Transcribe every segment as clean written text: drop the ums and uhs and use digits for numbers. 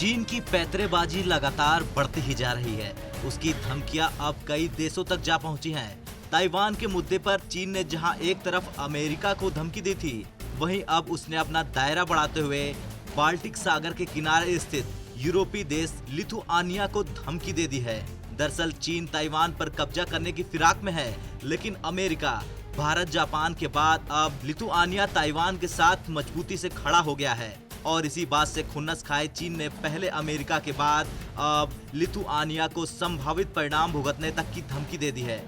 चीन की पैंतरेबाजी लगातार बढ़ती ही जा रही है। उसकी धमकियां अब कई देशों तक जा पहुंची हैं। ताइवान के मुद्दे पर चीन ने जहां एक तरफ अमेरिका को धमकी दी थी, वहीं अब उसने अपना दायरा बढ़ाते हुए बाल्टिक सागर के किनारे स्थित यूरोपीय देश लिथुआनिया को धमकी दे दी है। दरअसल चीन ताइवान पर कब्जा करने की फिराक में है, लेकिन अमेरिका, भारत, जापान के बाद अब लिथुआनिया ताइवान के साथ मजबूती से खड़ा हो गया है। और इसी बात से खुन्नस खाए चीन ने पहले अमेरिका के बाद अब लिथुआनिया को संभावित परिणाम भुगतने तक की धमकी दे दी है।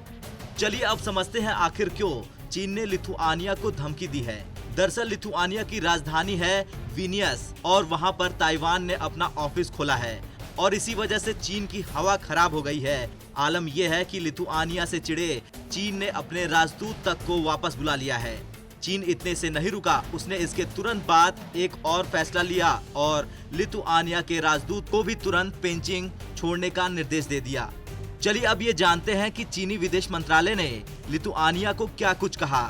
चलिए अब समझते हैं आखिर क्यों चीन ने लिथुआनिया को धमकी दी है। दरअसल लिथुआनिया की राजधानी है विनियस और वहां पर ताइवान ने अपना ऑफिस खोला है और इसी वजह से चीन की हवा खराब हो गई है। आलम यह है कि लिथुआनिया से चिढ़े चीन ने अपने राजदूत तक को वापस बुला लिया है। चीन इतने से नहीं रुका, उसने इसके तुरंत बाद एक और फैसला लिया और लिथुआनिया के राजदूत को भी तुरंत पेइचिंग छोड़ने का निर्देश दे दिया। चलिए अब ये जानते हैं कि चीनी विदेश मंत्रालय ने लिथुआनिया को क्या कुछ कहा।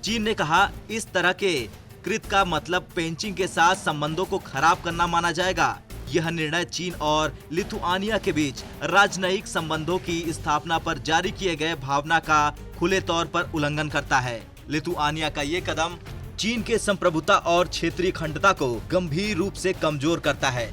चीन ने कहा, इस तरह के कृत्य का मतलब पेइचिंग के साथ संबंधों को खराब करना माना जाएगा। यह निर्णय चीन और लिथुआनिया के बीच राजनयिक संबंधों की स्थापना पर जारी किए गए भावना का खुले तौर पर उल्लंघन करता है। लिथुआनिया का ये कदम चीन के संप्रभुता और क्षेत्रीय अखंडता को गंभीर रूप से कमजोर करता है।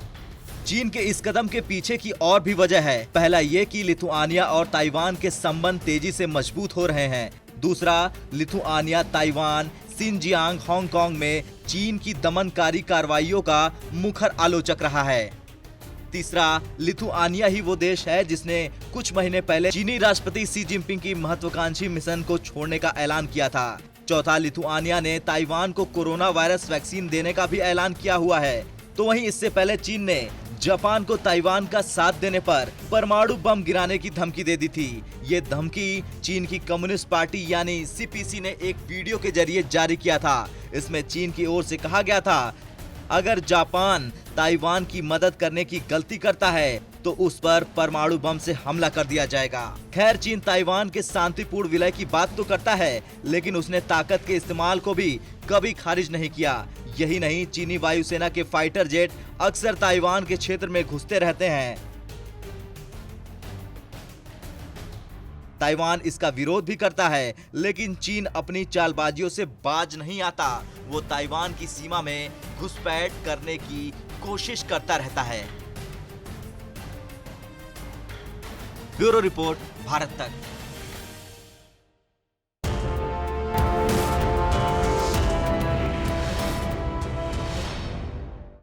चीन के इस कदम के पीछे की और भी वजह है। पहला ये कि लिथुआनिया और ताइवान के संबंध तेजी से मजबूत हो रहे हैं। दूसरा, लिथुआनिया ताइवान, सिनजियांग, हांगकांग में चीन की दमनकारी कार्रवाइयों का मुखर आलोचक रहा है। तीसरा, लिथुआनिया ही वो देश है जिसने कुछ महीने पहले चीनी राष्ट्रपति शी जिनपिंग की महत्वाकांक्षी मिशन को छोड़ने का ऐलान किया था। चौथा, लिथुआनिया ने ताइवान को कोरोना वायरस वैक्सीन देने का भी ऐलान किया हुआ है। तो वहीं इससे पहले चीन ने जापान को ताइवान का साथ देने पर परमाणु बम गिराने की धमकी दे दी थी। ये धमकी चीन की कम्युनिस्ट पार्टी यानी सीपीसी ने एक वीडियो के जरिए जारी किया था। इसमें चीन की ओर से कहा गया था, अगर जापान ताइवान की मदद करने की गलती करता है तो उस पर परमाणु बम से हमला कर दिया जाएगा। खैर, चीन ताइवान के शांतिपूर्ण विलय की बात तो करता है, लेकिन उसने ताकत के इस्तेमाल को भी कभी खारिज नहीं किया। यही नहीं, चीनी वायुसेना के फाइटर जेट अक्सर ताइवान के क्षेत्र में घुसते रहते हैं। ताइवान इसका विरोध भी करता है, लेकिन चीन अपनी चालबाजियों से बाज नहीं आता। वो ताइवान की सीमा में घुसपैठ करने की कोशिश करता रहता है। ब्यूरो रिपोर्ट, भारत तक।